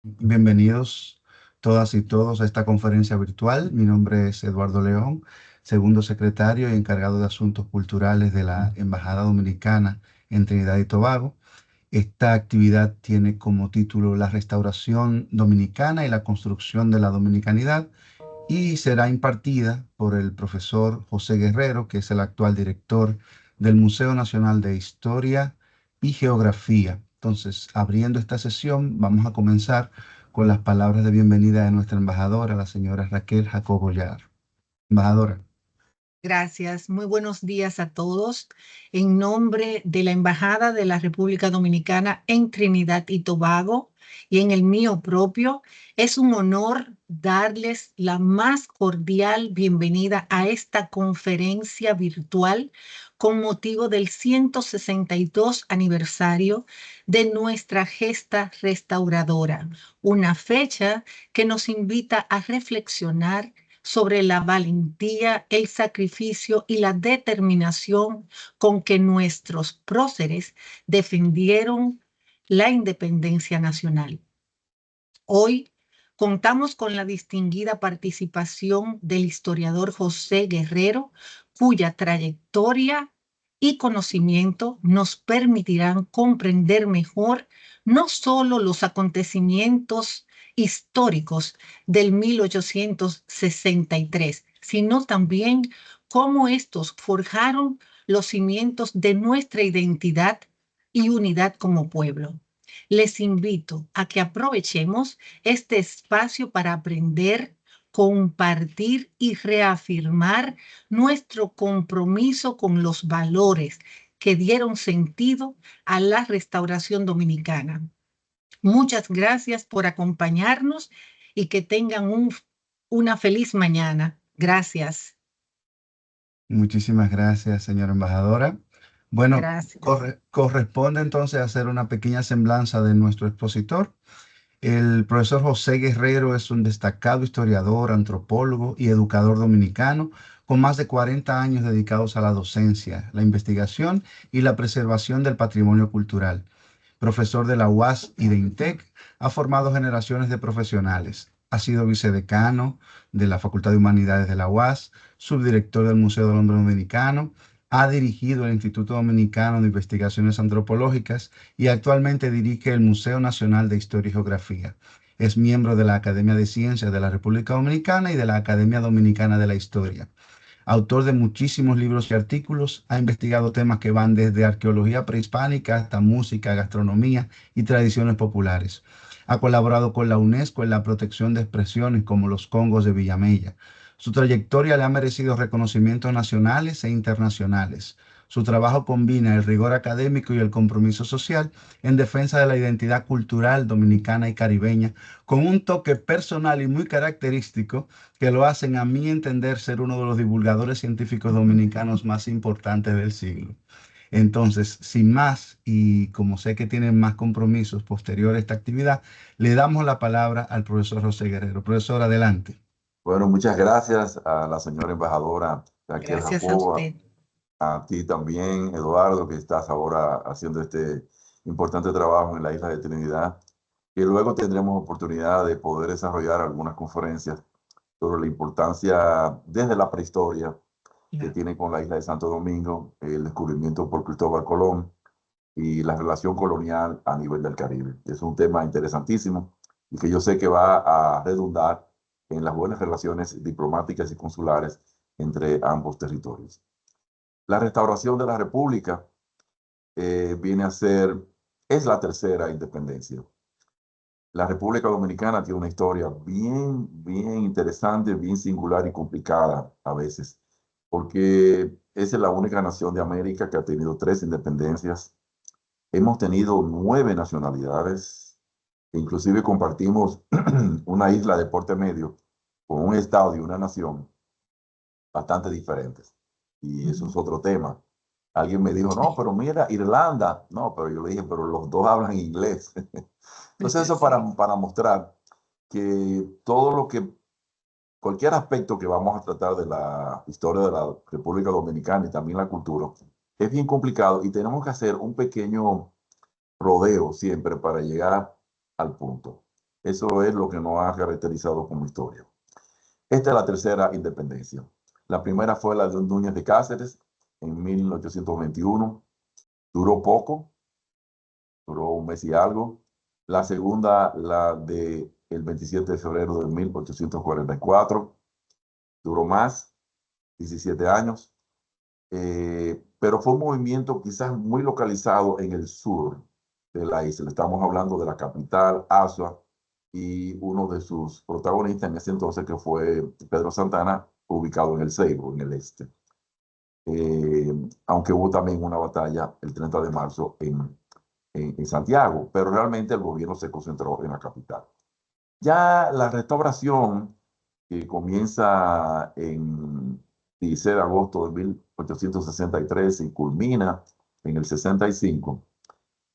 Bienvenidos todas y todos a esta conferencia virtual. Mi nombre es Eduardo León, segundo secretario y encargado de Asuntos Culturales de la Embajada Dominicana en Trinidad y Tobago. Esta actividad tiene como título La restauración dominicana y la construcción de la dominicanidad y será impartida por el profesor José Guerrero, que es el actual director del Museo Nacional de Historia y Geografía. Entonces, abriendo esta sesión, vamos a comenzar con las palabras de bienvenida de nuestra embajadora, la señora Raquel Jacobo Yar. Embajadora. Gracias. Muy buenos días a todos. En nombre de la Embajada de la República Dominicana en Trinidad y Tobago y en el mío propio, es un honor darles la más cordial bienvenida a esta conferencia virtual con motivo del 162 aniversario de nuestra gesta restauradora, una fecha que nos invita a reflexionar sobre la valentía, el sacrificio y la determinación con que nuestros próceres defendieron la independencia nacional. Hoy contamos con la distinguida participación del historiador José Guerrero, cuya trayectoria y conocimiento nos permitirán comprender mejor no solo los acontecimientos históricos del 1863, sino también cómo estos forjaron los cimientos de nuestra identidad y unidad como pueblo. Les invito a que aprovechemos este espacio para aprender, compartir y reafirmar nuestro compromiso con los valores que dieron sentido a la restauración dominicana. Muchas gracias por acompañarnos y que tengan una feliz mañana. Gracias. Muchísimas gracias, señora embajadora. Bueno, Gracias. corresponde entonces hacer una pequeña semblanza de nuestro expositor. El profesor José Guerrero es un destacado historiador, antropólogo y educador dominicano con más de 40 años dedicados a la docencia, la investigación y la preservación del patrimonio cultural. Profesor de la UAS y de INTEC, ha formado generaciones de profesionales. Ha sido vicedecano de la Facultad de Humanidades de la UAS, subdirector del Museo del Hombre Dominicano, ha dirigido el Instituto Dominicano de Investigaciones Antropológicas y actualmente dirige el Museo Nacional de Historia y Geografía. Es miembro de la Academia de Ciencias de la República Dominicana y de la Academia Dominicana de la Historia. Autor de muchísimos libros y artículos, ha investigado temas que van desde arqueología prehispánica hasta música, gastronomía y tradiciones populares. Ha colaborado con la UNESCO en la protección de expresiones como los congos de Villamella. Su trayectoria le ha merecido reconocimientos nacionales e internacionales. Su trabajo combina el rigor académico y el compromiso social en defensa de la identidad cultural dominicana y caribeña, con un toque personal y muy característico que lo hacen, a mi entender, ser uno de los divulgadores científicos dominicanos más importantes del siglo. Entonces, sin más, y como sé que tienen más compromisos posteriores a esta actividad, le damos la palabra al profesor José Guerrero. Profesor, adelante. Bueno, muchas gracias a la señora embajadora Raquel Gracias a Jacob, usted. a ti también, Eduardo, que estás ahora haciendo este importante trabajo en la isla de Trinidad. Y luego tendremos oportunidad de poder desarrollar algunas conferencias sobre la importancia desde la prehistoria que tiene con la isla de Santo Domingo, el descubrimiento por Cristóbal Colón y la relación colonial a nivel del Caribe. Es un tema interesantísimo y que yo sé que va a redundar en las buenas relaciones diplomáticas y consulares entre ambos territorios. La restauración de la República viene a ser, es la tercera independencia. La República Dominicana tiene una historia bien interesante, bien singular y complicada a veces, porque es la única nación de América que ha tenido 3 independencias. Hemos tenido 9 nacionalidades, inclusive compartimos una isla de porte medio con un estado y una nación bastante diferentes. Y eso es otro tema. Alguien me dijo, no, pero mira, Irlanda. No, pero yo le dije, pero los dos hablan inglés. Entonces eso para mostrar que todo lo que, cualquier aspecto que vamos a tratar de la historia de la República Dominicana y también la cultura, es bien complicado y tenemos que hacer un pequeño rodeo siempre para llegar al punto. Eso es lo que nos ha caracterizado como historia. Esta es la tercera independencia. La primera fue la de Núñez de Cáceres en 1821. Duró poco, duró un mes y algo. La segunda, la de el 27 de febrero de 1844, duró más, 17 años. Pero fue un movimiento quizás muy localizado en el sur de la isla. Estamos hablando de la capital, Azua, y uno de sus protagonistas en ese entonces, que fue Pedro Santana, ubicado en el Ceibo, en el este. Aunque hubo también una batalla el 30 de marzo en Santiago, pero realmente el gobierno se concentró en la capital. Ya la restauración, que comienza en 16 de agosto de 1863 y culmina en el 65,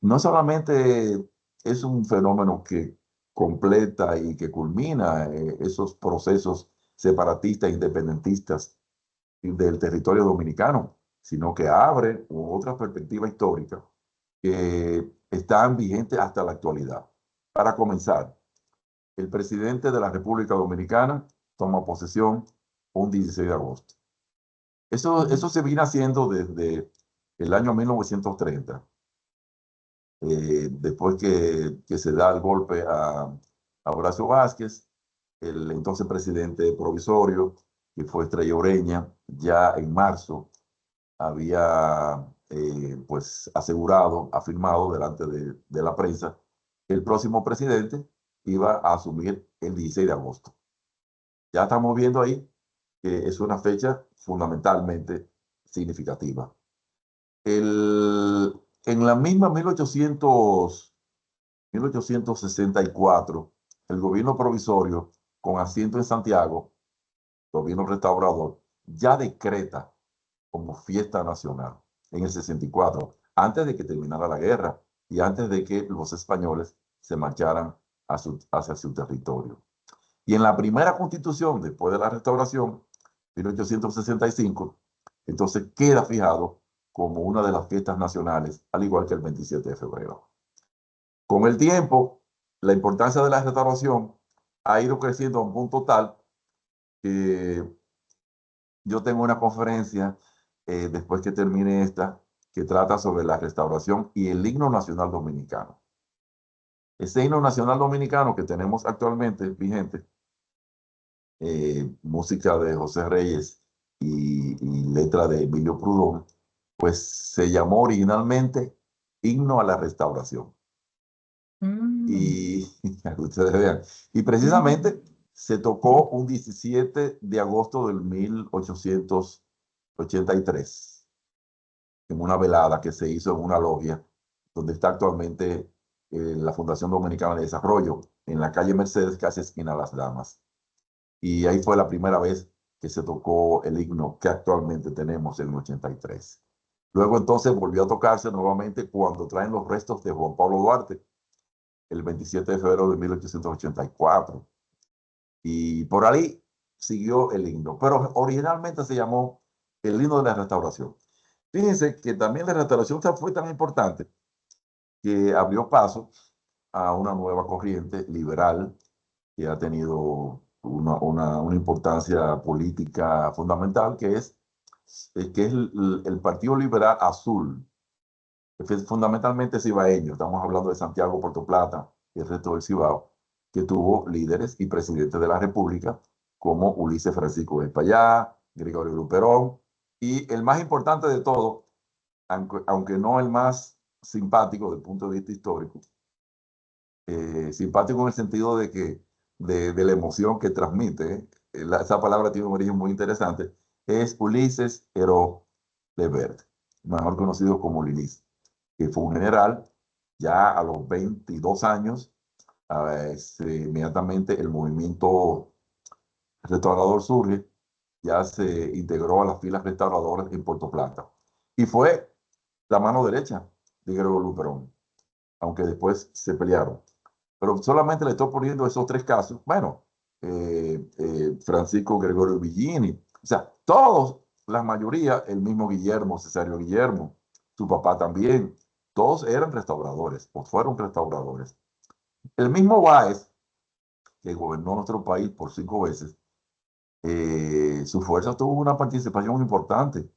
no solamente es un fenómeno que completa y que culmina esos procesos separatistas e independentistas del territorio dominicano, sino que abre otra perspectiva histórica que están vigentes hasta la actualidad. Para comenzar, el presidente de la República Dominicana toma posesión un 16 de agosto. Eso se viene haciendo desde el año 1930, después que se da el golpe a Horacio Vázquez, el entonces presidente provisorio, que fue Estrella Ureña. Ya en marzo había pues asegurado, afirmado delante de la prensa, que el próximo presidente iba a asumir el 16 de agosto. Ya estamos viendo ahí que es una fecha fundamentalmente significativa. En la misma 1864, el gobierno provisorio, con asiento en Santiago, gobierno restaurador, ya decreta como fiesta nacional en el 64, antes de que terminara la guerra y antes de que los españoles se marcharan hacia su territorio. Y en la primera constitución, después de la restauración, 1865, entonces queda fijado como una de las fiestas nacionales, al igual que el 27 de febrero. Con el tiempo, la importancia de la restauración ha ido creciendo a un punto tal que yo tengo una conferencia después que termine esta, que trata sobre la restauración y el himno nacional dominicano. Ese himno nacional dominicano que tenemos actualmente vigente, música de José Reyes y letra de Emilio Prudón, pues se llamó originalmente Himno a la Restauración. Y ustedes vean, y precisamente se tocó un 17 de agosto del 1883, en una velada que se hizo en una logia, donde está actualmente la Fundación Dominicana de Desarrollo, en la calle Mercedes, casi esquina Las Damas. Y ahí fue la primera vez que se tocó el himno que actualmente tenemos en el 83. Luego entonces volvió a tocarse nuevamente cuando traen los restos de Juan Pablo Duarte, el 27 de febrero de 1884. Y por ahí siguió el himno, pero originalmente se llamó el himno de la restauración. Fíjense que también la restauración fue tan importante que abrió paso a una nueva corriente liberal que ha tenido una importancia política fundamental, que es el Partido Liberal Azul, que es fundamentalmente cibaeño. Estamos hablando de Santiago, Puerto Plata y el resto del Cibao, que tuvo líderes y presidentes de la República como Ulises Francisco Espaillá, Gregorio Luperón, y el más importante de todo, aunque no el más simpático desde el punto de vista histórico, simpático en el sentido de que de la emoción que transmite, esa palabra tiene un origen muy interesante, es Ulises Heró Levert, mejor conocido como Lilis, que fue un general. Ya a los 22 años, inmediatamente el movimiento restaurador surge, ya se integró a las filas restauradoras en Puerto Plata y fue la mano derecha de Gregorio Luperón, aunque después se pelearon. Pero solamente le estoy poniendo esos tres casos. Bueno, Francisco Gregorio Villini, o sea, todos, la mayoría, el mismo Guillermo, Cesario Guillermo, su papá también, todos eran restauradores o fueron restauradores. El mismo Báez, que gobernó nuestro país por 5 veces, su fuerza tuvo una participación importante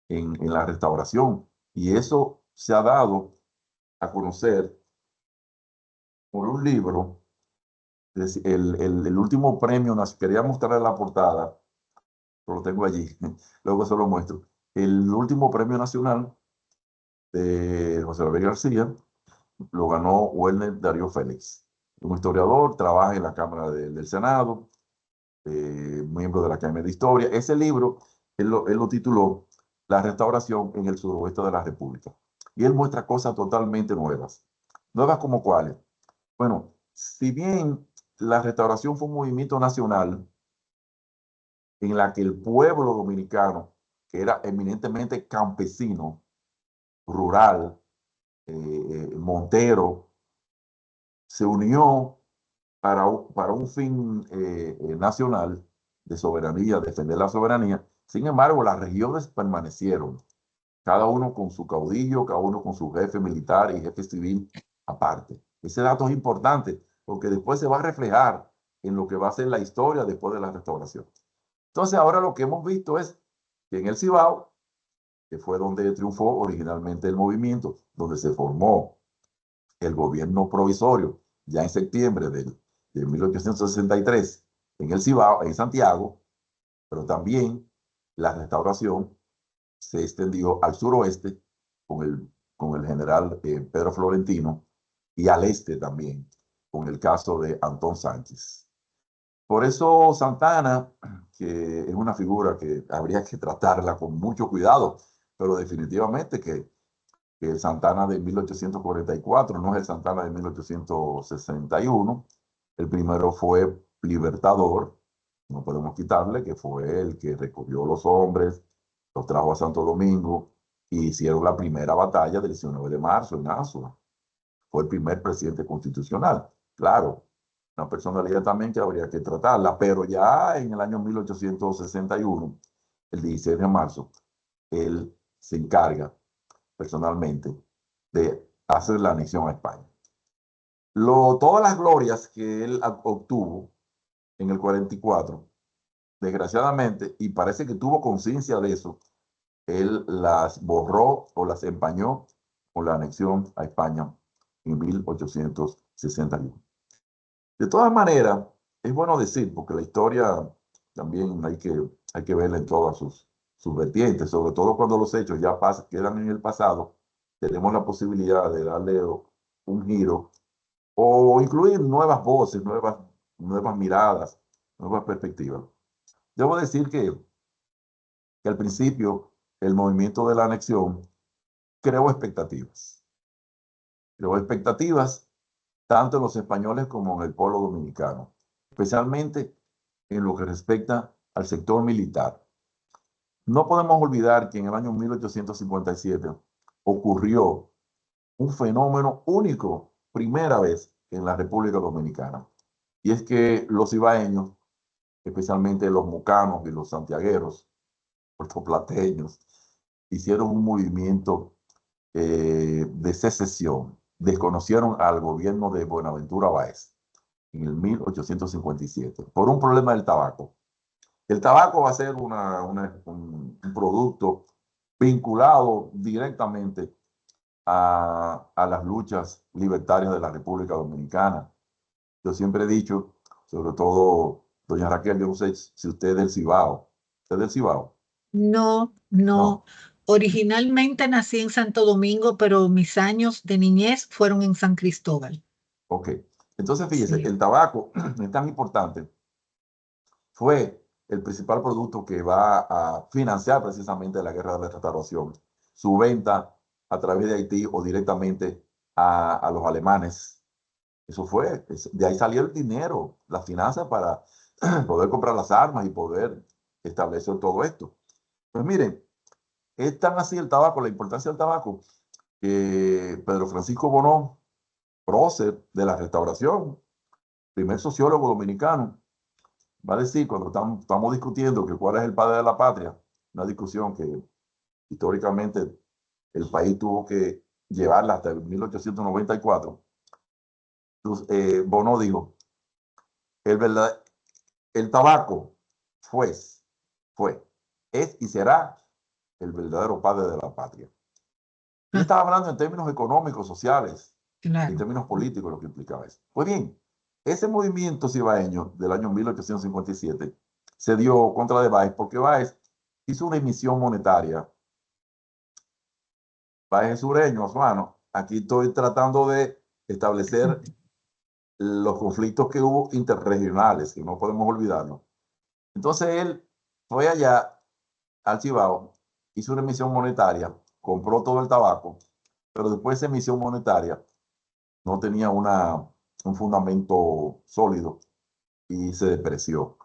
en la restauración. Y eso se ha dado a conocer por un libro, el último premio, quería mostrar la portada, pero lo tengo allí, luego se lo muestro. El último premio nacional de José Gabriel García lo ganó Werner Darío Félix, un historiador, trabaja en la Cámara del Senado, miembro de la Academia de Historia. Ese libro, él lo tituló La restauración en el suroeste de la República. Y él muestra cosas totalmente nuevas. ¿Nuevas como cuáles? Bueno, si bien la restauración fue un movimiento nacional en la que el pueblo dominicano, que era eminentemente campesino, rural, montero, se unió para un fin nacional de soberanía, defender la soberanía. Sin embargo, las regiones permanecieron, cada uno con su caudillo, cada uno con su jefe militar y jefe civil aparte. Ese dato es importante porque después se va a reflejar en lo que va a ser la historia después de la restauración. Entonces, ahora lo que hemos visto es que en el Cibao, que fue donde triunfó originalmente el movimiento, donde se formó el gobierno provisorio, ya en septiembre de 1863, en el Cibao, en Santiago, pero también la restauración se extendió al suroeste con el general Pedro Florentino y al este también, con el caso de Antón Sánchez. Por eso Santana, que es una figura que habría que tratarla con mucho cuidado, pero definitivamente que el Santana de 1844 no es el Santana de 1861. El primero fue Libertador, no podemos quitarle, que fue el que recogió los hombres, los trajo a Santo Domingo y hicieron la primera batalla del 19 de marzo en Azua. Fue el primer presidente constitucional. Claro, una personalidad también que habría que tratarla, pero ya en el año 1861, el 16 de marzo, él se encarga personalmente de hacer la anexión a España. Todas las glorias que él obtuvo en el 44, desgraciadamente, y parece que tuvo conciencia de eso, él las borró o las empañó con la anexión a España en 1861. De todas maneras, es bueno decir, porque la historia también hay que verla en todas sus vertientes, sobre todo cuando los hechos ya quedan en el pasado, tenemos la posibilidad de darle un giro o incluir nuevas voces, nuevas miradas, nuevas perspectivas. Debo decir que al principio el movimiento de la anexión creó expectativas. Creó expectativas tanto en los españoles como en el pueblo dominicano, especialmente en lo que respecta al sector militar. No podemos olvidar que en el año 1857 ocurrió un fenómeno único, primera vez en la República Dominicana, y es que los ibaeños, especialmente los mocanos y los santiagueros, puertoplateños, hicieron un movimiento de secesión. Desconocieron al gobierno de Buenaventura Báez en el 1857 por un problema del tabaco. El tabaco va a ser un producto vinculado directamente a las luchas libertarias de la República Dominicana. Yo siempre he dicho, sobre todo, doña Raquel, yo no sé si usted es del Cibao. ¿Usted es del Cibao? No, no. No. Originalmente nací en Santo Domingo, pero mis años de niñez fueron en San Cristóbal. Ok. Entonces, fíjese, Sí. el tabaco es tan importante. Fue el principal producto que va a financiar precisamente la guerra de la restauración. Su venta a través de Haití o directamente a los alemanes. Eso fue, de ahí salió el dinero, las finanzas para poder comprar las armas y poder establecer todo esto. Pues miren, es tan así el tabaco, la importancia del tabaco, que Pedro Francisco Bono, prócer de la restauración, primer sociólogo dominicano, va a decir, cuando estamos discutiendo que cuál es el padre de la patria, una discusión que históricamente el país tuvo que llevarla hasta 1894, Bono dijo, el tabaco fue, es y será el verdadero padre de la patria. Yo estaba hablando en términos económicos, sociales, en términos políticos, lo que implicaba eso. Pues bien, ese movimiento cibaeño del año 1857 se dio contra de Báez porque Báez hizo una emisión monetaria. Báez es sureño, hermano. Aquí estoy tratando de establecer los conflictos que hubo interregionales, que no podemos olvidarlo. Entonces él fue allá al Cibao, hizo una emisión monetaria, compró todo el tabaco, pero después esa emisión monetaria no tenía un fundamento sólido y se depreció.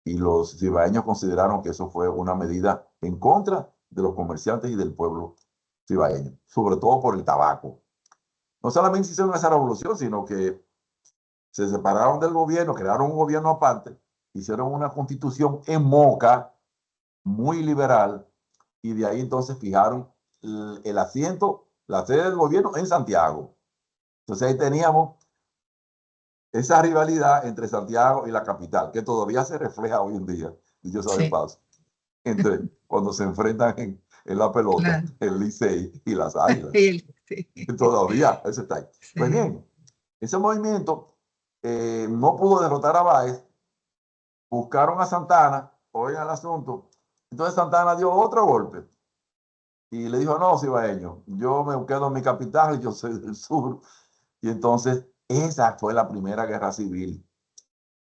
Y los cibaeños consideraron que eso fue una medida en contra de los comerciantes y del pueblo cibaeño, sobre todo por el tabaco. No solamente hicieron esa revolución, sino que se separaron del gobierno, crearon un gobierno aparte, hicieron una constitución en Moca, muy liberal, y de ahí entonces fijaron el asiento, la sede del gobierno en Santiago. Entonces ahí teníamos esa rivalidad entre Santiago y la capital, que todavía se refleja hoy en día, dicho sea de paso, entre cuando se enfrentan en la pelota, el Licey y las Águilas. Todavía, eso está ahí. Pues bien, ese movimiento no pudo derrotar a Báez, buscaron a Santana, oigan el asunto, entonces Santana dio otro golpe y le dijo, no, cibaeño, yo me quedo en mi capital, yo soy del sur, y entonces esa fue la primera guerra civil.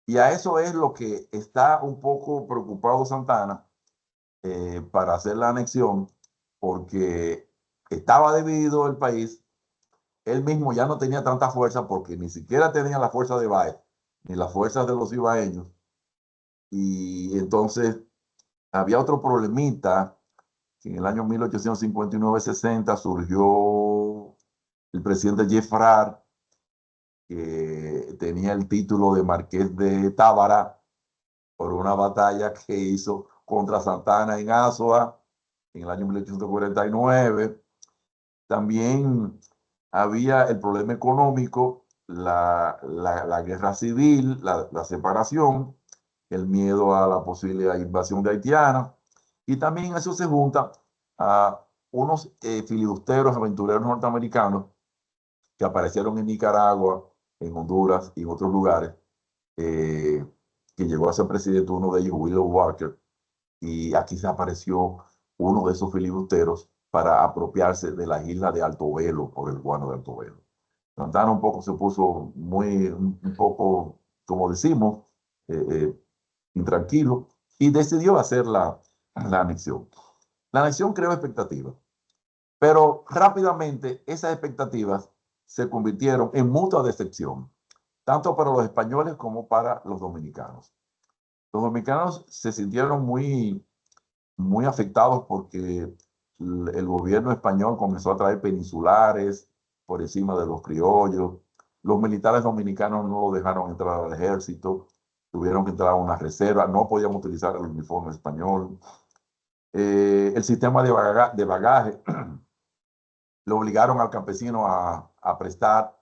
Y a eso es lo que está un poco preocupado Santana para hacer la anexión, porque estaba dividido el país. Él mismo ya no tenía tanta fuerza porque ni siquiera tenía la fuerza de Báez, ni las fuerzas de los cibaeños. Y entonces había otro problemita, que en el año 1859-60 surgió el presidente Jeff Farrar, que tenía el título de Marqués de Tábara por una batalla que hizo contra Santana en Azua en el año 1849. También había el problema económico, la guerra civil, la separación, el miedo a la posible invasión de haitiana, y también eso se junta a unos filibusteros aventureros norteamericanos que aparecieron en Nicaragua, en Honduras y en otros lugares, que llegó a ser presidente uno de ellos, Willow Walker, y aquí se apareció uno de esos filibusteros para apropiarse de la isla de Alto Velo, por el guano de Alto Velo. Santana un poco se puso un poco, como decimos, intranquilo, y decidió hacer la anexión. La anexión creó expectativas, pero rápidamente esas expectativas se convirtieron en mutua decepción, tanto para los españoles como para los dominicanos. Los dominicanos se sintieron muy afectados porque el gobierno español comenzó a traer peninsulares por encima de los criollos. Los militares dominicanos no lo dejaron entrar al ejército, tuvieron que entrar a una reserva, no podían utilizar el uniforme español. El sistema de bagaje le obligaron al campesino a prestar,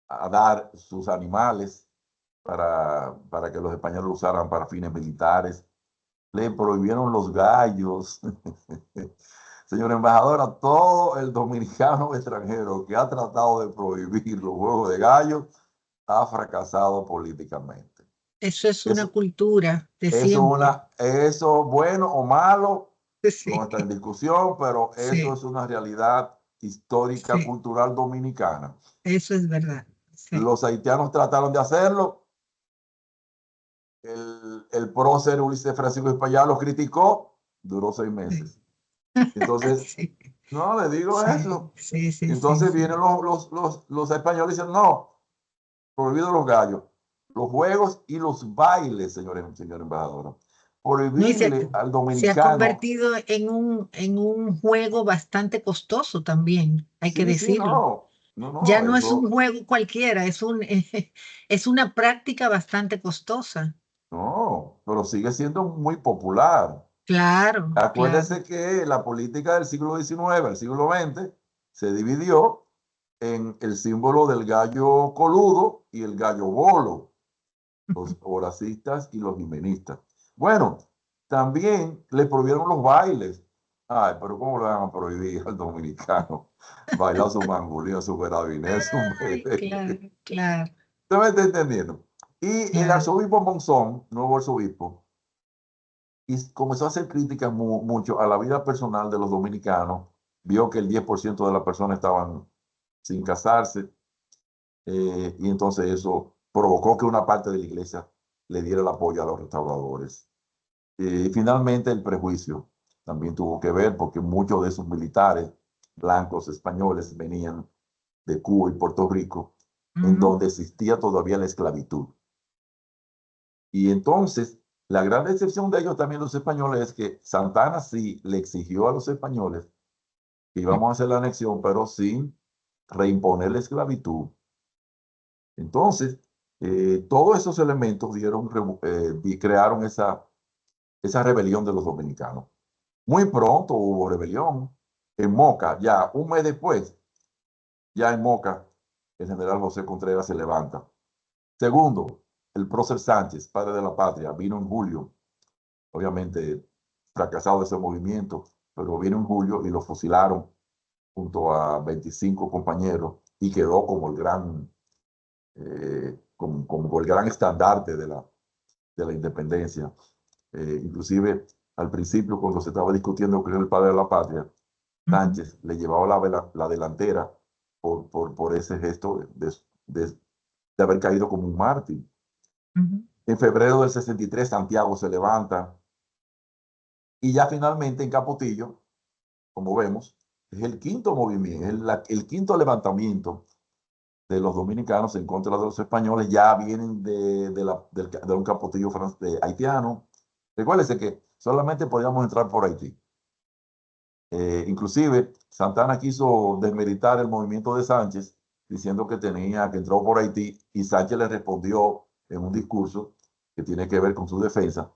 a dar sus animales para que los españoles lo usaran para fines militares. Le prohibieron los gallos. Señora embajadora, todo el dominicano extranjero que ha tratado de prohibir los juegos de gallos ha fracasado políticamente. Eso es una cultura de siempre. siempre. Eso, bueno o malo, Sí. no está en discusión, pero eso es una realidad histórica, cultural dominicana. Eso es verdad. Sí. Los haitianos trataron de hacerlo. El prócer Ulises Francisco Espaillá lo criticó, duró 6 meses. Entonces, no, le digo eso. Entonces vienen los españoles y dicen, no, prohibido los gallos, los juegos y los bailes, señora embajadora. Prohibirle al dominicano. Se ha convertido en un juego bastante costoso también, hay que decirlo. Ya no es un juego cualquiera, es una práctica bastante costosa. No, pero sigue siendo muy popular. Claro. Acuérdese que la política del siglo XIX, el siglo XX, se dividió en el símbolo del gallo coludo y el gallo bolo. los horacistas y los jimenistas. Bueno, también le prohibieron los bailes. Ay, pero ¿cómo le van a prohibir al dominicano bailar su mangulín, su carabinés, su Ay, claro, merengue? claro, ¿Usted me está entendiendo? Y el claro. arzobispo Monzón, nuevo arzobispo, y comenzó a hacer críticas mucho a la vida personal de los dominicanos. Vio que el 10% de las personas estaban sin casarse, y entonces eso provocó que una parte de la iglesia le diera el apoyo a los restauradores. Y finalmente el prejuicio también tuvo que ver porque muchos de esos militares blancos españoles venían de Cuba y Puerto Rico, en Ujú, donde existía todavía la esclavitud. Y entonces, la gran decepción de ellos también, los españoles, es que Santana sí le exigió a los españoles que íbamos a hacer la anexión, pero sin reimponer la esclavitud. Entonces, todos esos elementos crearon esa rebelión de los dominicanos. Muy pronto hubo rebelión en Moca, ya un mes después, ya en Moca, el general José Contreras se levanta. Segundo, el prócer Sánchez, padre de la patria, vino en julio, obviamente fracasado ese movimiento, pero vino en julio y lo fusilaron junto a 25 compañeros y quedó como el gran, como el gran estandarte de la independencia. Inclusive al principio, cuando se estaba discutiendo con el padre de la patria, ujú, Sánchez le llevaba la delantera por ese gesto de haber caído como un mártir. ujú, En febrero del 63, Santiago se levanta y ya finalmente en Capotillo, como vemos, es el quinto movimiento, el quinto levantamiento de los dominicanos en contra de los españoles. Ya vienen de un Capotillo haitiano. Recuérdense que solamente podíamos entrar por Haití. Inclusive, Santana quiso desmeritar el movimiento de Sánchez, diciendo que entró por Haití, y Sánchez le respondió en un discurso que tiene que ver con su defensa: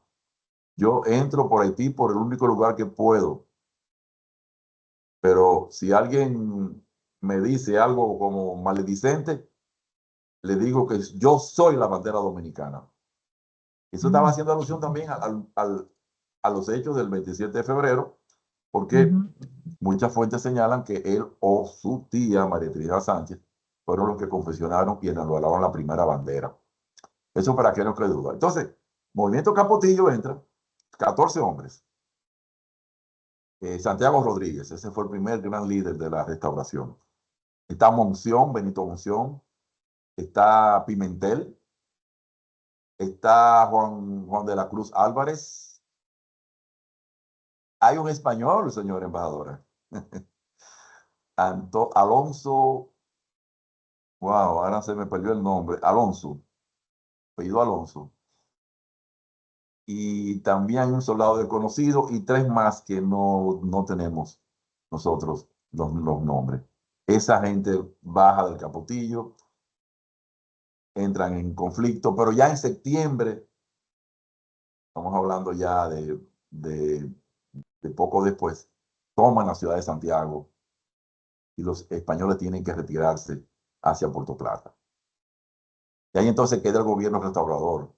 yo entro por Haití por el único lugar que puedo, pero si alguien me dice algo como maledicente, le digo que yo soy la bandera dominicana. Eso estaba ujú, haciendo alusión también a los hechos del 27 de febrero, porque ujú. muchas fuentes señalan que él o su tía, María Trinidad Sánchez, fueron los que confesionaron y enarboraron la primera bandera. Eso para que no quede duda. Entonces, Movimiento Capotillo entra, 14 hombres. Santiago Rodríguez, ese fue el primer gran líder de la restauración. Está Monción, Benito Monción, está Pimentel, está Juan de la Cruz Álvarez. Hay un español, señora embajadora, Alonso, wow, ahora se me perdió el nombre, Alonso, apellido Alonso. Y también hay un soldado desconocido y tres más que no tenemos nosotros los nombres. Esa gente baja del Capotillo, entran en conflicto, pero ya en septiembre, estamos hablando ya de poco después, toman la ciudad de Santiago y los españoles tienen que retirarse hacia Puerto Plata. Y ahí entonces queda el gobierno restaurador.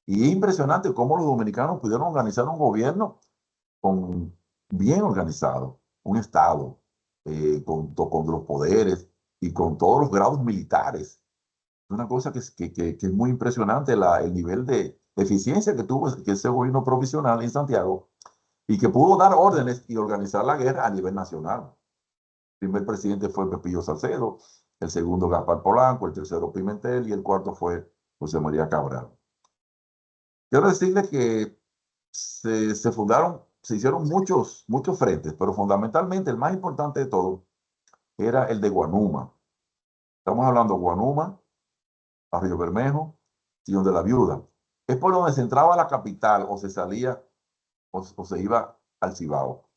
Y es impresionante cómo los dominicanos pudieron organizar un gobierno bien organizado, un Estado con los poderes y con todos los grados militares. Es una cosa que es muy impresionante el nivel de eficiencia que tuvo ese gobierno provisional en Santiago, y que pudo dar órdenes y organizar la guerra a nivel nacional. El primer presidente fue Pepillo Salcedo, el segundo Gaspar Polanco, el tercero Pimentel y el cuarto fue José María Cabral. Quiero decirles que se hicieron muchos frentes, pero fundamentalmente el más importante de todo era el de Guanuma. Estamos hablando de Guanuma, Río Bermejo, Sillón de la Viuda. Es por donde se entraba a la capital o se salía o se iba al Cibao.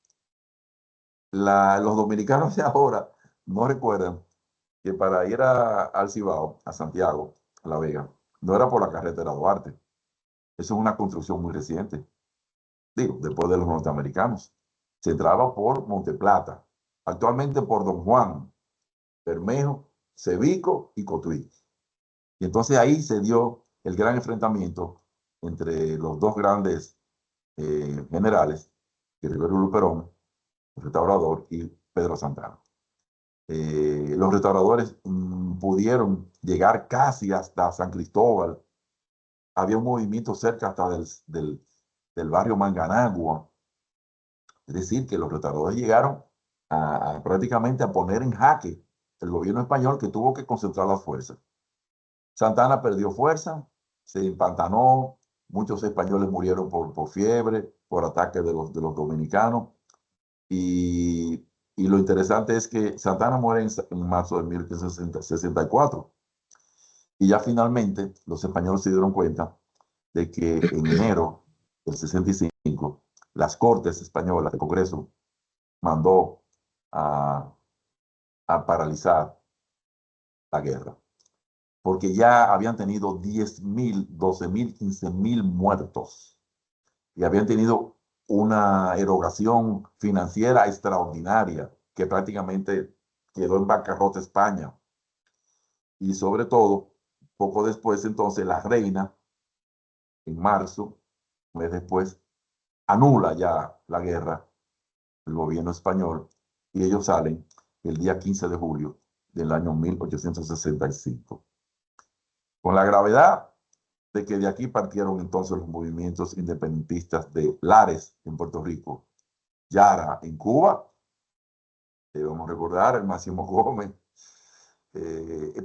Los dominicanos de ahora no recuerdan que para ir al Cibao, a Santiago, a La Vega, no era por la carretera Duarte. Eso es una construcción muy reciente. Digo, después de los norteamericanos. Se entraba por Monteplata, actualmente por Don Juan, Bermejo, Cebico y Cotuí. Y entonces ahí se dio el gran enfrentamiento entre los dos grandes generales, Rivero Luperón, el restaurador, y Pedro Santana. Los restauradores pudieron llegar casi hasta San Cristóbal. Había un movimiento cerca hasta del barrio Manganagua. Es decir, que los restauradores llegaron prácticamente a poner en jaque el gobierno español, que tuvo que concentrar las fuerzas. Santana perdió fuerza, se empantanó, muchos españoles murieron por fiebre, por ataques de los dominicanos. Y lo interesante es que Santana muere en marzo de 1864. Y ya finalmente los españoles se dieron cuenta de que en enero del 65 las Cortes españolas, el Congreso, mandó a paralizar la guerra, porque ya habían tenido 10,000, 12,000, 15,000 muertos y habían tenido una erogación financiera extraordinaria que prácticamente quedó en bancarrota España. Y sobre todo, poco después, entonces, la reina, en marzo, un mes después, anula ya la guerra, el gobierno español, y ellos salen el día 15 de julio del año 1865. Con la gravedad de que de aquí partieron entonces los movimientos independentistas de Lares en Puerto Rico, Yara en Cuba, debemos recordar el Máximo Gómez,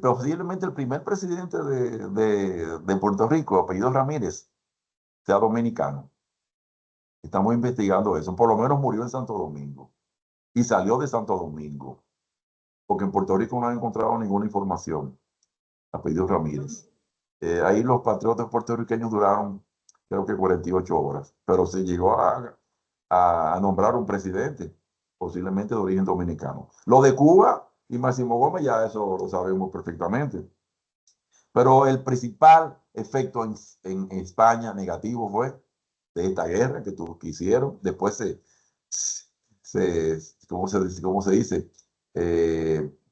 posiblemente el primer presidente de Puerto Rico, apellido Ramírez, sea dominicano. Estamos investigando eso. Por lo menos murió en Santo Domingo y salió de Santo Domingo, porque en Puerto Rico no han encontrado ninguna información. Apellido Ramírez. Ahí los patriotas puertorriqueños duraron, creo que 48 horas, pero se llegó a nombrar un presidente, posiblemente de origen dominicano. Lo de Cuba y Máximo Gómez, ya eso lo sabemos perfectamente. Pero el principal efecto en España negativo fue de esta guerra que hicieron. Después ¿cómo se dice?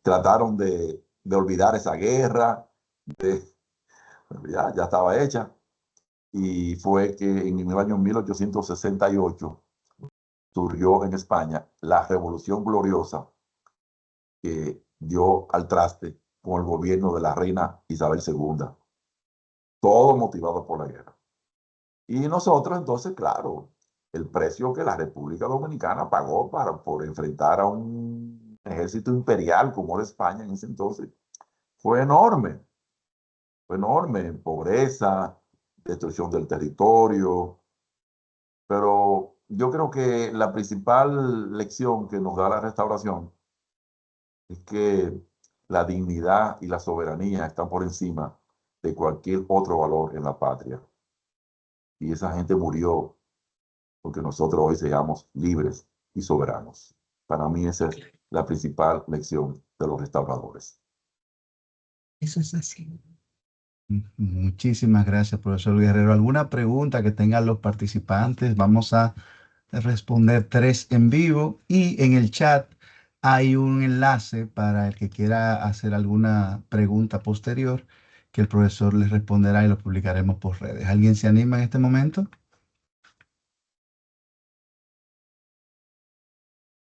Trataron de olvidar esa guerra, ya estaba hecha. Y fue que en el año 1868 surgió en España la Revolución Gloriosa, que dio al traste con el gobierno de la reina Isabel II, todo motivado por la guerra. Y nosotros entonces, claro, el precio que la República Dominicana pagó por enfrentar a un ejército imperial como era España en ese entonces fue enorme, pobreza, destrucción del territorio. Pero yo creo que la principal lección que nos da la restauración es que la dignidad y la soberanía están por encima de cualquier otro valor en la patria. Y esa gente murió porque nosotros hoy seamos libres y soberanos. Para mí esa es la principal lección de los restauradores. Eso es así. Muchísimas gracias, profesor Guerrero. ¿Alguna pregunta que tengan los participantes? Vamos a responder 3 en vivo y en el chat hay un enlace para el que quiera hacer alguna pregunta posterior que el profesor les responderá y lo publicaremos por redes. ¿Alguien se anima en este momento?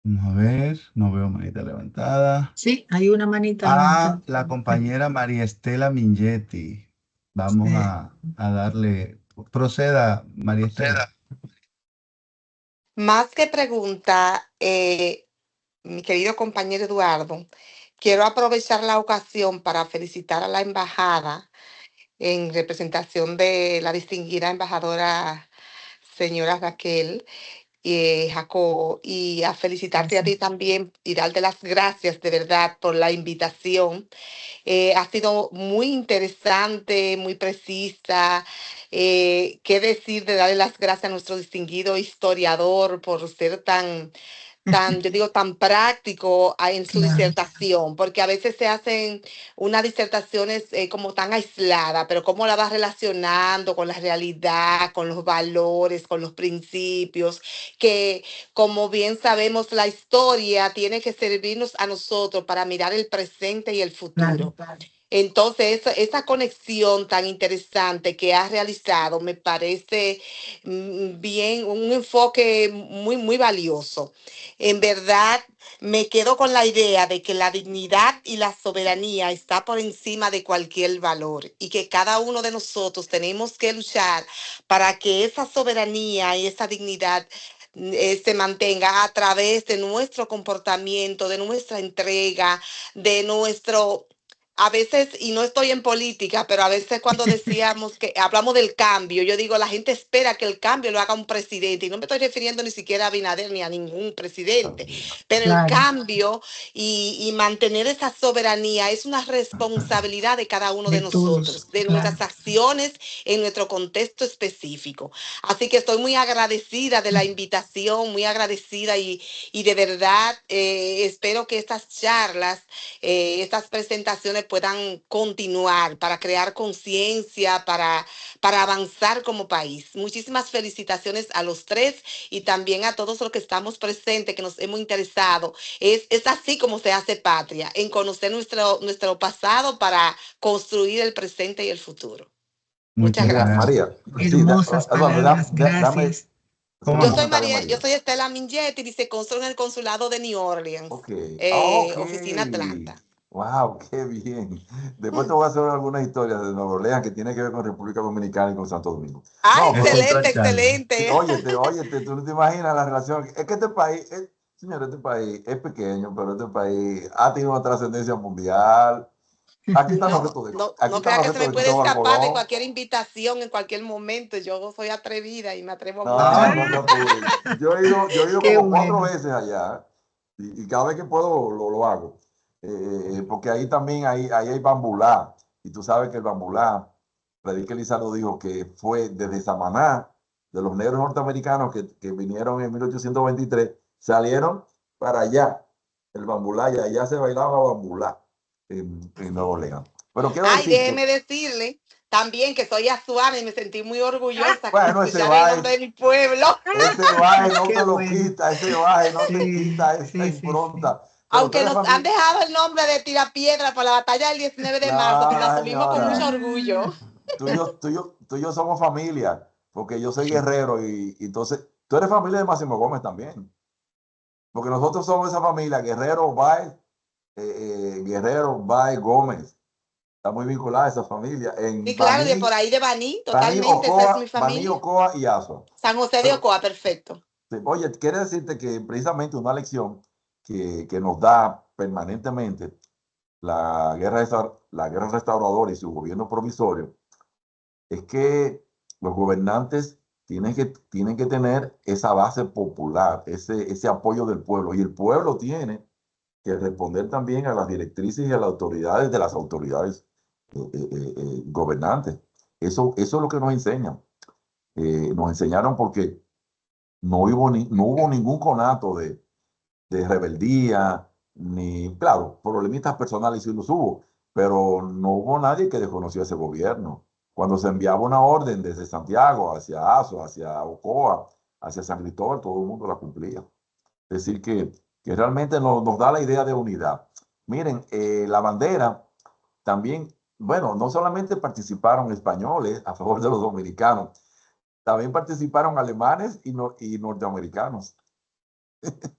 Vamos a ver, no veo manita levantada. Sí, hay una manita Ah, levantada. la compañera María Estela Mingetti. Vamos Sí. a darle. Proceda, María Estela. Más que pregunta, mi querido compañero Eduardo, quiero aprovechar la ocasión para felicitar a la embajada en representación de la distinguida embajadora señora Raquel Jacobo, y a felicitarte a ti también y darte las gracias de verdad por la invitación. Ha sido muy interesante, muy precisa. Qué decir de darle las gracias a nuestro distinguido historiador por ser yo digo, tan práctico en su Claro. disertación, porque a veces se hacen unas disertaciones como tan aisladas, pero cómo la vas relacionando con la realidad, con los valores, con los principios, que como bien sabemos, la historia tiene que servirnos a nosotros para mirar el presente y el futuro. Claro. Entonces, esa conexión tan interesante que has realizado me parece bien, un enfoque muy, muy valioso. En verdad, me quedo con la idea de que la dignidad y la soberanía está por encima de cualquier valor y que cada uno de nosotros tenemos que luchar para que esa soberanía y esa dignidad se mantenga a través de nuestro comportamiento, de nuestra entrega, de nuestro... A veces, y no estoy en política, pero a veces cuando decíamos que hablamos del cambio, yo digo, la gente espera que el cambio lo haga un presidente, y no me estoy refiriendo ni siquiera a Abinader ni a ningún presidente, pero el Claro, cambio y mantener esa soberanía es una responsabilidad de cada uno de de todos, nosotros, de claro. nuestras acciones en nuestro contexto específico. Así que estoy muy agradecida de la invitación, muy agradecida y de verdad espero que estas charlas, estas presentaciones puedan continuar para crear conciencia, para avanzar como país. Muchísimas felicitaciones a los tres y también a todos los que estamos presentes, que nos hemos interesado. Es así como se hace patria, en conocer nuestro pasado para construir el presente y el futuro. Muchas Muchas Mira, gracias. gracias. María, sí, Hermosas Eduardo, palabras, dame, gracias. ¿Cómo un Yo soy no? comentario, María, yo María. soy Estela Mingetti, vicecónsul en el consulado de New Orleans, Ok, ok. oficina Atlanta. Wow, qué bien. Después te voy a hacer algunas historias de Nueva Orleans que tienen que ver con República Dominicana y con Santo Domingo. Ah, No, Es pero otra excelente, charla. sí, excelente. óyete, tú no te imaginas la relación. Es que este país, señor, este país es pequeño, pero este país ha tenido una trascendencia mundial. No, no, Aquí no están crea los que se restos me de puede Cristóbal escapar de Colón. cualquier invitación en cualquier momento. Yo soy atrevida y me atrevo mucho. No, Ah, no te apures. Yo he ido Qué como 4 bueno. veces allá y cada vez que puedo lo hago. Porque ahí también ahí hay bambulá. Y tú sabes que el bambulá, Frederic Elizalde dijo que fue desde Samaná, de los negros norteamericanos que vinieron en 1823, salieron para allá, el bambulá, y allá se bailaba bambulá en Nueva Orleans. Pero quiero Ay, decirte, déjeme decirle también que soy azuana y me sentí muy orgullosa con bueno, ese escuchar el baile. nombre de mi pueblo. Ese baje no Qué te lo bueno. quita, ese baje no te Sí, quita esa sí, sí, sí. impronta. Pero tú Aunque eres nos han familia. dejado el nombre de Tirapiedra por la batalla del 19 de marzo, que No, lo no, asumimos con mucho señora. orgullo. Tú y yo somos familia, porque yo soy guerrero y entonces tú eres familia de Máximo Gómez también. Porque nosotros somos esa familia, Guerrero, Baez, Gómez. Está muy vinculada a esa familia. En Y claro, de por ahí de Baní, Baní, totalmente, esa es mi Ocoa, Baní, familia. Ocoa y Azua. San José de Pero, Ocoa, perfecto. sí, oye, quiere decirte que precisamente una lección que nos da permanentemente la guerra restauradora y su gobierno provisorio es que los gobernantes tienen que tener esa base popular, ese apoyo del pueblo. Y el pueblo tiene que responder también a las directrices y a las autoridades de las autoridades gobernantes. Eso es lo que nos enseñan. Nos enseñaron porque no hubo ningún conato de rebeldía, ni, claro, problemitas personales sí los hubo, pero no hubo nadie que desconoció ese gobierno. Cuando se enviaba una orden desde Santiago hacia Azo, hacia Ocoa, hacia San Cristóbal, todo el mundo la cumplía. Es decir, que realmente nos da la idea de unidad. Miren, la bandera también, bueno, no solamente participaron españoles a favor de los dominicanos, también participaron alemanes y norteamericanos.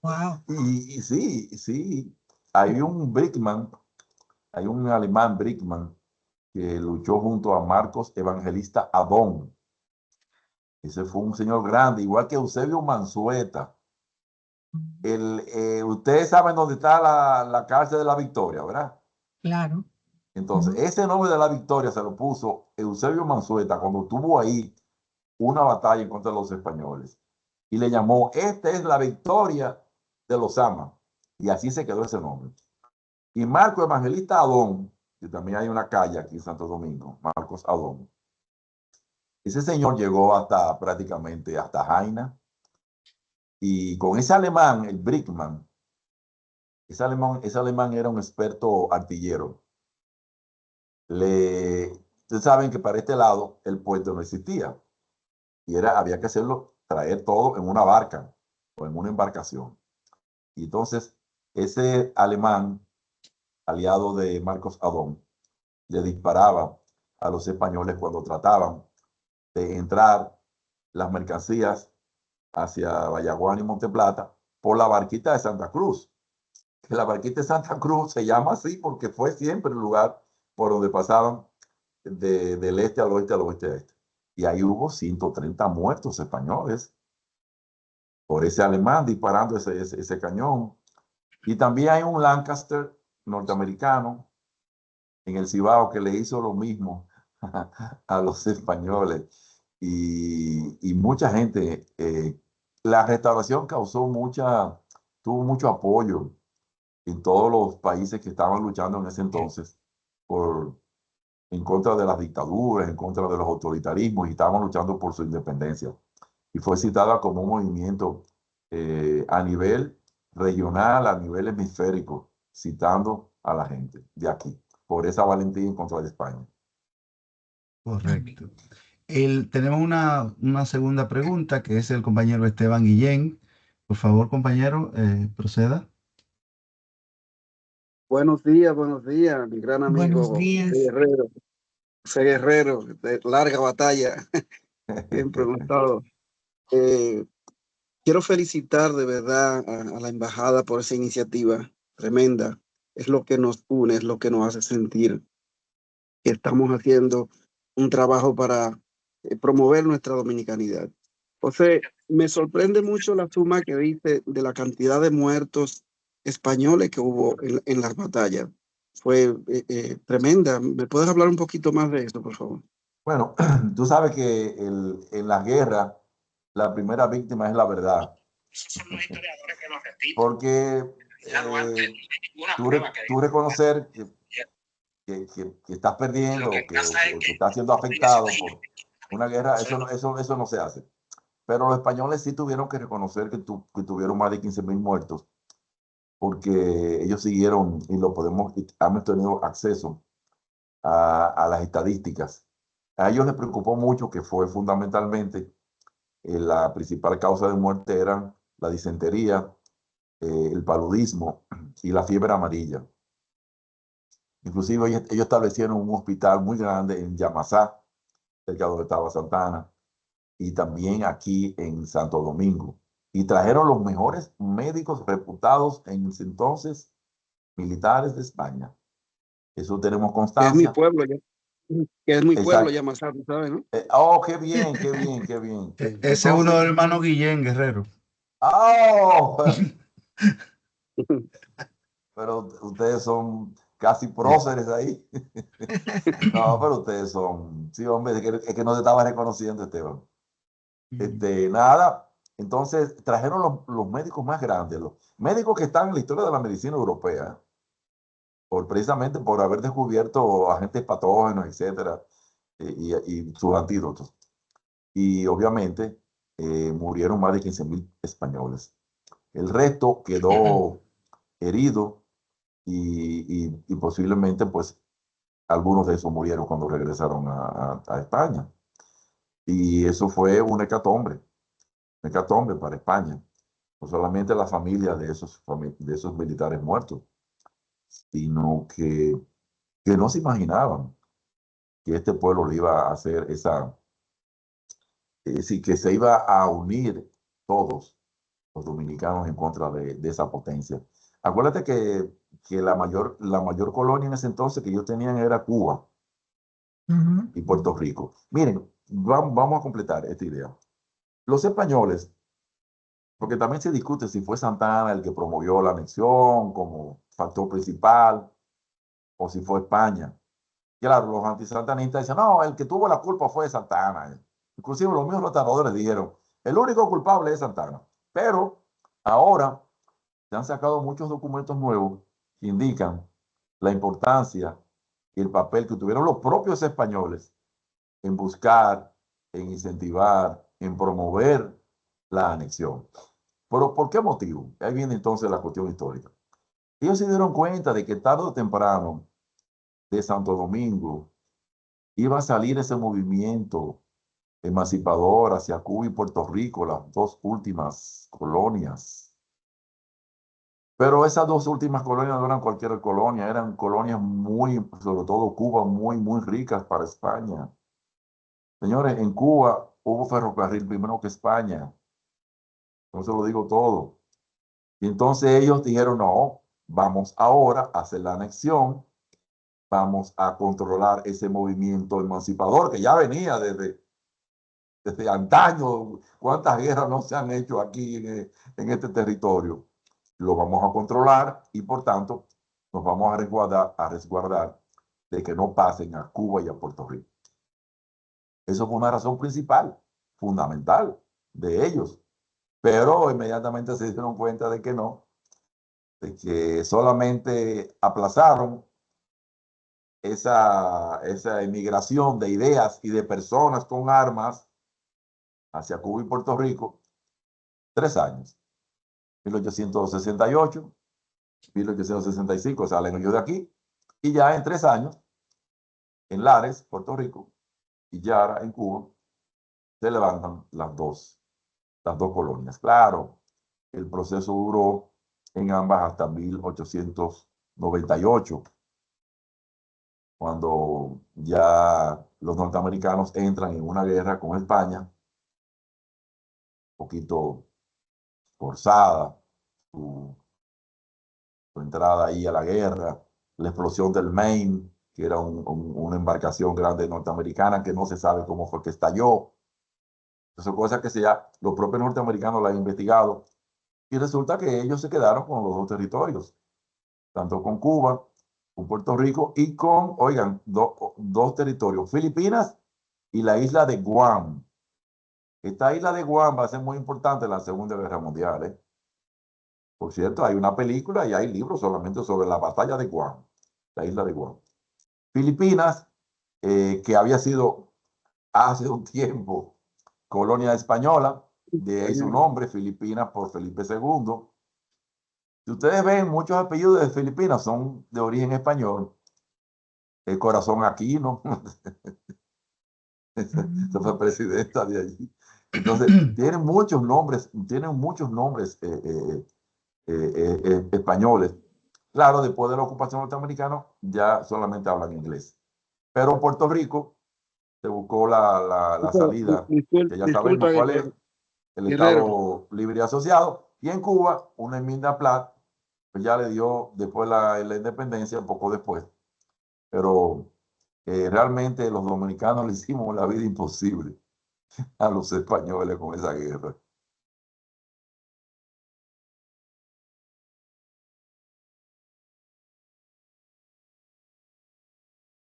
Wow. Y sí, sí, hay un Brickman, hay un alemán Brickman que luchó junto a Marcos Evangelista Adón. Ese fue un señor grande, igual que Eusebio Mansueta. Ustedes saben dónde está la cárcel de la Victoria, ¿verdad? Claro. Entonces, Ujú. ese nombre de la Victoria se lo puso Eusebio Mansueta cuando tuvo ahí una batalla en contra de los españoles. Y le llamó, esta es la victoria de los Amas. Y así se quedó ese nombre. Y Marcos Evangelista Adón, que también hay una calle aquí en Santo Domingo, Marcos Adón. Ese señor llegó hasta prácticamente hasta Jaina. Y con ese alemán, el Brickman, ese alemán era un experto artillero. Ustedes saben que para este lado el puerto no existía. Y había que hacerlo, traer todo en una barca o en una embarcación. Y entonces, ese alemán, aliado de Marcos Adón, le disparaba a los españoles cuando trataban de entrar las mercancías hacia Vallaguán y Monteplata por la barquita de Santa Cruz. Que la barquita de Santa Cruz se llama así porque fue siempre el lugar por donde pasaban del este al oeste, al oeste a este. Y ahí hubo 130 muertos españoles por ese alemán disparando ese cañón. Y también hay un Lancaster norteamericano en el Cibao que le hizo lo mismo a los españoles. Y mucha gente, la restauración tuvo mucho apoyo en todos los países que estaban luchando en ese entonces en contra de las dictaduras, en contra de los autoritarismos, y estaban luchando por su independencia. Y fue citada como un movimiento a nivel regional, a nivel hemisférico, citando a la gente de aquí, por esa valentía en contra de España. Correcto. Tenemos una segunda pregunta que es el compañero Esteban Guillén. Por favor, compañero, proceda. Buenos días, mi gran Buenos amigo días. José Guerrero, de larga batalla, bien preguntado. Quiero felicitar de verdad a la embajada por esa iniciativa tremenda. Es lo que nos une, es lo que nos hace sentir que estamos haciendo un trabajo para promover nuestra dominicanidad. José, me sorprende mucho la suma que dice de la cantidad de muertos españoles que hubo en las batallas. Fue tremenda. ¿Me puedes hablar un poquito más de eso, por favor? Bueno, tú sabes que en la guerra la primera víctima es la verdad. Porque tú reconocer que estás perdiendo, que estás siendo afectado por una guerra, eso no se hace. Pero los españoles sí tuvieron que reconocer que tuvieron más de 15.000 muertos, porque ellos siguieron, y hemos tenido acceso a las estadísticas. A ellos les preocupó mucho que fue fundamentalmente la principal causa de muerte eran la disentería, el paludismo y la fiebre amarilla. Inclusive ellos establecieron un hospital muy grande en Yamasá, cerca de donde estaba Santa Ana, y también aquí en Santo Domingo. Y trajeron los mejores médicos reputados en ese entonces, militares de España. Eso tenemos Que es mi constancia. pueblo, que es mi pueblo, Exacto. Yamasá, ¿sabes, no? Oh, qué bien, qué bien, qué bien. Ese es uno Entonces, del hermano Guillén, Guerrero. oh, pero ustedes son casi próceres ahí. No, pero ustedes son, sí, hombre, es que no te estaba reconociendo, Esteban. Nada, entonces trajeron los médicos más grandes, los médicos que están en la historia de la medicina europea, precisamente por haber descubierto agentes patógenos, etcétera, y sus antídotos. Y obviamente murieron más de 15.000 españoles. El resto quedó herido y posiblemente, pues, algunos de esos murieron cuando regresaron a España. Y eso fue un hecatombe para España. No solamente la familia de esos militares muertos, sino que no se imaginaban que este pueblo le iba a hacer que se iba a unir todos los dominicanos en contra de esa potencia. Acuérdate que la mayor colonia en ese entonces que ellos tenían era Cuba y Puerto Rico. Miren, vamos a completar esta idea. Los españoles, porque también se discute si fue Santa Ana el que promovió la anexión como factor principal o si fue España. Claro, los antisantanistas dicen, no, el que tuvo la culpa fue Santa Ana. Inclusive los mismos restauradores dijeron, el único culpable es Santa Ana. Pero ahora se han sacado muchos documentos nuevos que indican la importancia y el papel que tuvieron los propios españoles en buscar, en incentivar, en promover la anexión. ¿Pero por qué motivo? Ahí viene entonces la cuestión histórica. Ellos se dieron cuenta de que tarde o temprano de Santo Domingo iba a salir ese movimiento emancipador hacia Cuba y Puerto Rico, las dos últimas colonias. Pero esas dos últimas colonias no eran cualquier colonia, eran colonias muy, sobre todo Cuba, muy, muy ricas para España. Señores, en Cuba hubo ferrocarril primero que España. No se lo digo todo. Y entonces ellos dijeron, no, vamos ahora a hacer la anexión, vamos a controlar ese movimiento emancipador que ya venía desde antaño. ¿Cuántas guerras no se han hecho aquí en este territorio? Lo vamos a controlar y por tanto nos vamos a resguardar de que no pasen a Cuba y a Puerto Rico. Eso fue una razón principal, fundamental de ellos. Pero inmediatamente se dieron cuenta de que no, de que solamente aplazaron esa emigración de ideas y de personas con armas hacia Cuba y Puerto Rico 3 años. 1868, 1865 salen ellos de aquí y ya en 3 años, en Lares, Puerto Rico, y Yara, en Cuba, se levantan las dos colonias. Claro, el proceso duró en ambas hasta 1898, cuando ya los norteamericanos entran en una guerra con España, un poquito forzada, su entrada ahí a la guerra, la explosión del Maine, que era una embarcación grande norteamericana que no se sabe cómo fue que estalló. Son cosas que ya los propios norteamericanos la han investigado y resulta que ellos se quedaron con los dos territorios, tanto con Cuba, con Puerto Rico y con, oigan, dos territorios, Filipinas y la isla de Guam. Esta isla de Guam va a ser muy importante en la Segunda Guerra Mundial, ¿eh? Por cierto, hay una película y hay libros solamente sobre la batalla de Guam, la isla de Guam. Filipinas, que había sido hace un tiempo colonia española, de ahí su nombre, Filipinas por Felipe II. Si ustedes ven, muchos apellidos de Filipinas son de origen español. El Corazón Aquino, esa fue presidenta de allí. Entonces, tienen muchos nombres españoles. Claro, después de la ocupación norteamericana ya solamente hablan inglés. Pero en Puerto Rico se buscó la salida, que ya sabemos cuál es, el Estado Libre y Asociado. Y en Cuba, una enmienda Platt, pues ya le dio después la independencia, un poco después. Pero realmente los dominicanos le hicimos la vida imposible a los españoles con esa guerra.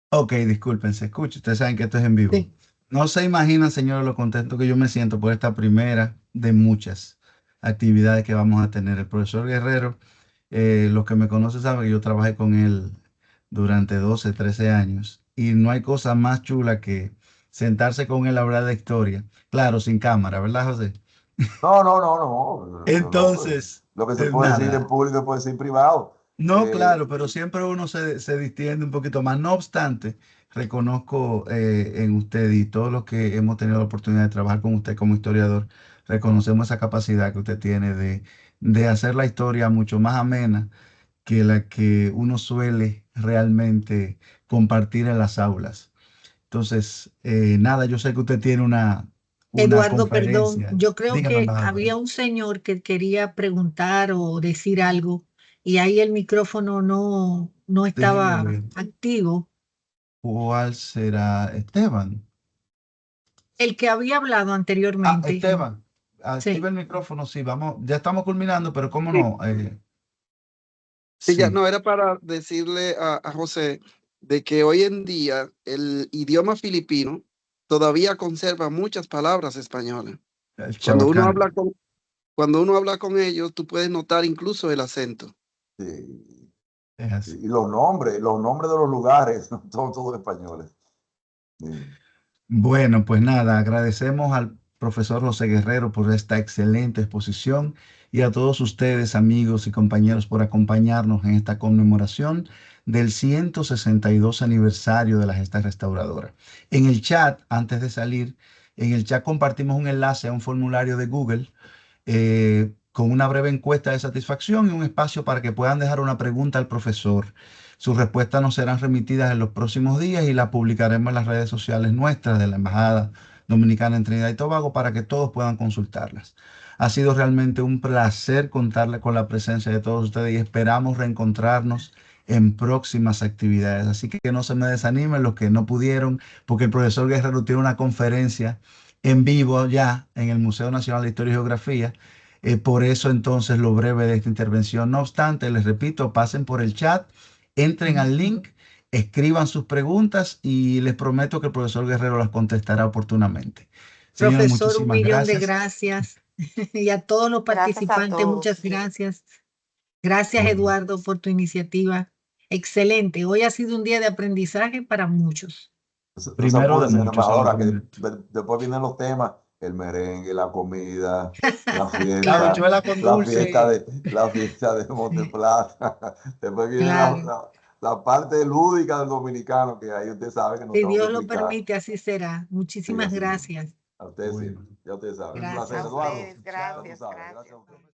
Ok, disculpen, se escucha. Ustedes saben que esto es en vivo. Sí. No se imaginan, señores, lo contento que yo me siento por esta primera de muchas actividades que vamos a tener. El profesor Guerrero, los que me conocen saben que yo trabajé con él durante 12, 13 años y no hay cosa más chula que sentarse con él a hablar de historia. Claro, sin cámara, ¿verdad, José? No. Entonces, Lo que se puede decir en nada. público puede ser en privado. No, claro, pero siempre uno se distiende un poquito más. No obstante, reconozco en usted y todos los que hemos tenido la oportunidad de trabajar con usted como historiador, reconocemos esa capacidad que usted tiene de hacer la historia mucho más amena que la que uno suele realmente compartir en las aulas. Entonces, nada, yo sé que usted tiene una Eduardo, perdón, conferencia. yo creo Dígame, que embajadora. había un señor que quería preguntar o decir algo y ahí el micrófono no Déjeme estaba ver. activo. ¿Cuál será Esteban? El que había hablado anteriormente. Esteban, activa Sí. el micrófono, sí, vamos, ya estamos culminando, pero cómo no, Sí, ya, sí, no, era para decirle a José de que hoy en día el idioma filipino todavía conserva muchas palabras españolas. el Cuando uno chabacán, habla con, cuando uno habla con ellos, tú puedes notar incluso el acento. Sí. es así. Y los nombres de los lugares, son todos españoles. Sí. Bueno, pues nada, agradecemos al profesor José Guerrero por esta excelente exposición y a todos ustedes, amigos y compañeros, por acompañarnos en esta conmemoración del 162 aniversario de la gesta restauradora. En el chat, antes de salir, en el chat compartimos un enlace a un formulario de Google con una breve encuesta de satisfacción y un espacio para que puedan dejar una pregunta al profesor. Sus respuestas nos serán remitidas en los próximos días y las publicaremos en las redes sociales nuestras de la Embajada Dominicana en Trinidad y Tobago para que todos puedan consultarlas. Ha sido realmente un placer contarle con la presencia de todos ustedes y esperamos reencontrarnos en próximas actividades. Así que no se me desanimen los que no pudieron, porque el profesor Guerrero tiene una conferencia en vivo ya en el Museo Nacional de Historia y Geografía. Por eso entonces lo breve de esta intervención. No obstante, les repito, pasen por el chat, entren al link, escriban sus preguntas y les prometo que el profesor Guerrero las contestará oportunamente. Señor, Profesor, un muchísimas millón de gracias. gracias. Y a todos los Gracias a participantes, todos. muchas gracias. Gracias, Bueno. Eduardo, por tu iniciativa. Excelente. Hoy ha sido un día de aprendizaje para muchos. Primero de señora muchos, embajadora, que señor. después vienen los temas, el merengue, la comida, la La fiesta, habichuela con dulce. la fiesta de Monteplata. Después viene Claro. la parte lúdica del dominicano, que ahí usted sabe que no Si tengo que Dios lo explicar. permite, así será. Sí, Muchísimas así mismo. gracias. A usted sí, Bueno. ya usted sabe. Un Gracias. placer, A Eduardo. ustedes, Ya tú gracias, sabes, gracias. gracias a usted.